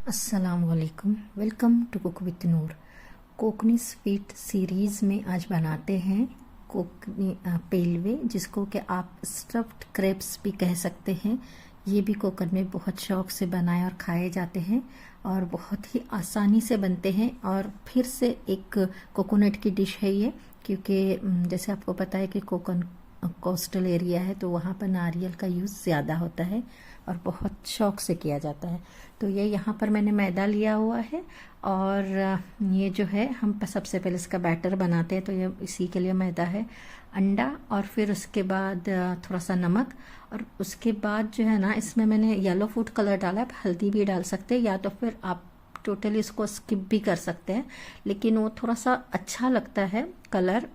अस्सलामुअलैकुम, welcome to cook with Noor. Kokni sweet series में आज बनाते हैं कोकनी पेलवे, जिसको कि आप स्टफ्ड क्रेप्स भी कह सकते हैं। ये भी कोकन में बहुत शौक से बनाए और खाए जाते हैं और बहुत ही आसानी से बनते हैं। और फिर से एक कोकोनट की डिश है ये, क्योंकि जैसे आपको पता है कि कोकन कोस्टल एरिया है तो वहाँ पर नारियल का यूज़ ज़्यादा होता है और बहुत शौक से किया जाता है। तो ये यहाँ पर मैंने मैदा लिया हुआ है और ये जो है हम सबसे पहले इसका बैटर बनाते हैं, तो ये इसी के लिए मैदा है, अंडा और फिर उसके बाद थोड़ा सा नमक और उसके बाद जो है ना इसमें मैंने येलो फूड कलर डाला है। हल्दी भी डाल सकते हैं या तो फिर आप टोटली इसको स्किप भी कर सकते हैं, लेकिन वो थोड़ा सा अच्छा लगता है कलर,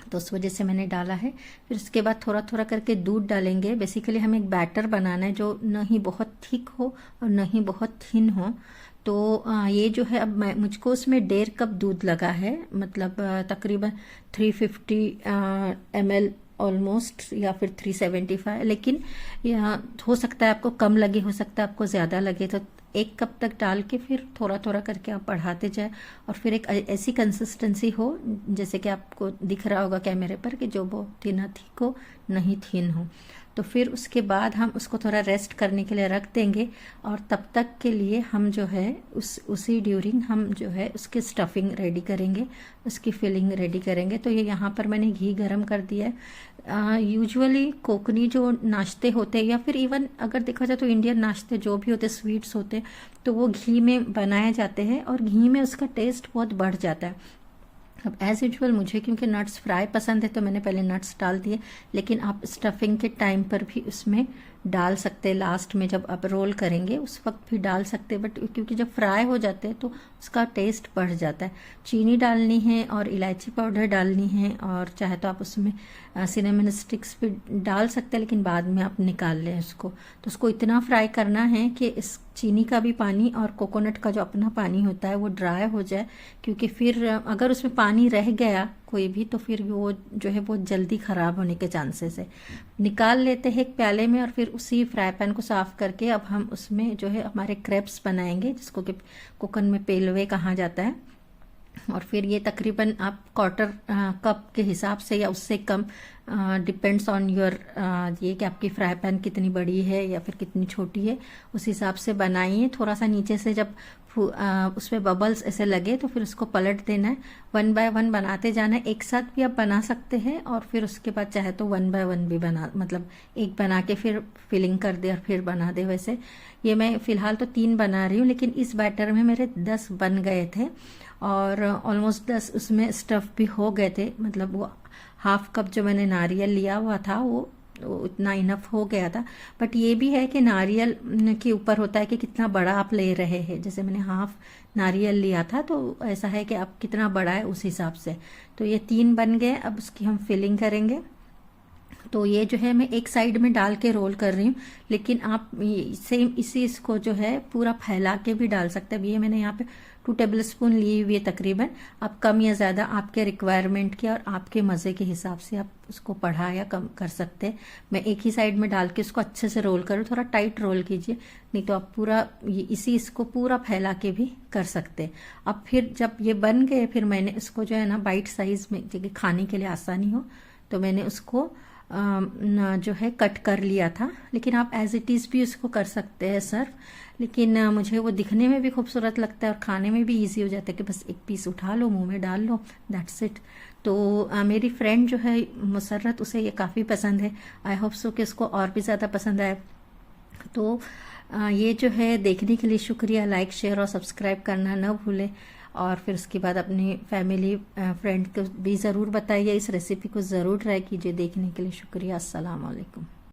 तो उस वजह से मैंने डाला है। फिर उसके बाद थोड़ा थोड़ा करके दूध डालेंगे। बेसिकली हमें एक बैटर बनाना है जो न ही बहुत थिक हो और न ही बहुत थिन हो। तो ये जो है अब मुझको उसमें 1.5 कप दूध लगा है, मतलब तकरीबन 350 ml ऑलमोस्ट, या फिर 375, लेकिन यह हो सकता है आपको कम लगे, हो सकता है आपको ज़्यादा लगे। तो 1 कप तक डाल के फिर थोड़ा थोड़ा करके आप बढ़ाते जाए और फिर एक ऐसी कंसिस्टेंसी हो जैसे कि आपको दिख रहा होगा कैमरे पर कि जो बहुत ही ना थिक हो नहीं थिन हो। तो फिर उसके बाद हम उसको थोड़ा रेस्ट करने के लिए रख देंगे और तब तक के लिए हम जो है उसी ड्यूरिंग हम जो है उसकी स्टफिंग रेडी करेंगे, उसकी फिलिंग रेडी करेंगे। तो ये यहाँ पर मैंने घी गरम कर दिया है। यूजुअली कोकनी जो नाश्ते होते हैं या फिर इवन अगर देखा जाए तो इंडियन नाश्ते जो भी होते स्वीट्स होते हैं तो वो घी में बनाए जाते हैं और घी में उसका टेस्ट बहुत बढ़ जाता है। अब एज़ यूजुअल मुझे क्योंकि नट्स फ्राई पसंद है तो मैंने पहले नट्स डाल दिए, लेकिन आप स्टफिंग के टाइम पर भी उसमें डाल सकते हैं, लास्ट में जब आप रोल करेंगे उस वक्त भी डाल सकते हैं, बट क्योंकि जब फ्राई हो जाते हैं तो उसका टेस्ट बढ़ जाता है। चीनी डालनी है और इलायची पाउडर डालनी है और चाहे तो आप उसमें सिनेमन स्टिक्स भी डाल सकते हैं, लेकिन बाद में आप निकाल लें उसको। तो उसको इतना फ्राई करना है कि इस चीनी का भी पानी और कोकोनट का जो अपना पानी होता है वो ड्राई हो जाए, क्योंकि फिर अगर उसमें पानी रह गया कोई भी तो फिर वो जो है बहुत जल्दी ख़राब होने के चांसेस है। निकाल लेते हैं एक प्याले में और फिर उसी फ्राई पैन को साफ़ करके अब हम उसमें जो है हमारे क्रेप्स बनाएंगे, जिसको कि कोकन में पेलवे कहा जाता है। और फिर ये तकरीबन आप क्वार्टर कप के हिसाब से या उससे कम, डिपेंड्स ऑन योर ये कि आपकी फ्राई पैन कितनी बड़ी है या फिर कितनी छोटी है, उस हिसाब से बनाइए। थोड़ा सा नीचे से जब उसमें बबल्स ऐसे लगे तो फिर उसको पलट देना है। 1 बाय 1 बनाते जाना है, एक साथ भी आप बना सकते हैं और फिर उसके बाद चाहे तो 1 बाय 1 भी बना, मतलब एक बना के फिर फिलिंग कर दे और फिर बना दे। वैसे ये मैं फ़िलहाल तो 3 बना रही हूँ, लेकिन इस बैटर में मेरे 10 बन गए थे और ऑलमोस्ट 10 उसमें स्टफ़ भी हो गए थे। मतलब वो हाफ कप जो मैंने नारियल लिया हुआ था वो इतना इनफ हो गया था। बट ये भी है कि नारियल के ऊपर होता है कि कितना बड़ा आप ले रहे हैं। जैसे मैंने हाफ नारियल लिया था तो ऐसा है कि आप कितना बड़ा है उस हिसाब से। तो ये 3 बन गए, अब उसकी हम फिलिंग करेंगे। तो ये जो है मैं एक साइड में डाल के रोल कर रही हूँ, लेकिन आप सेम इसी इसको जो है पूरा फैला के भी डाल सकते हैं। अब ये मैंने यहाँ पे 2 टेबल स्पून ली हुई है तकरीबन। आप कम या ज़्यादा आपके रिक्वायरमेंट के और आपके मज़े के हिसाब से आप उसको बढ़ा या कम कर सकते हैं। मैं एक ही साइड में डाल के उसको अच्छे से रोल करूँ, थोड़ा टाइट रोल कीजिए, नहीं तो आप पूरा इसको पूरा फैला के भी कर सकते हैं। अब फिर जब ये बन गए फिर मैंने इसको जो है ना बाइट साइज़ में, जो कि खाने के लिए आसानी हो, तो मैंने उसको जो है कट कर लिया था। लेकिन आप एज इट इज़ भी उसको कर सकते हैं सर्व, लेकिन मुझे वो दिखने में भी खूबसूरत लगता है और खाने में भी इजी हो जाता है कि बस एक पीस उठा लो, मुंह में डाल लो, दैट्स इट। तो मेरी फ्रेंड जो है मुसर्रत, उसे ये काफ़ी पसंद है। आई होप सो कि उसको और भी ज़्यादा पसंद आए। तो ये जो है देखने के लिए शुक्रिया। लाइक शेयर और सब्सक्राइब करना ना भूलें और फिर उसके बाद अपनी फैमिली फ्रेंड को भी ज़रूर बताइए, इस रेसिपी को ज़रूर ट्राई कीजिए। देखने के लिए शुक्रिया। अस्सलाम वालेकुम।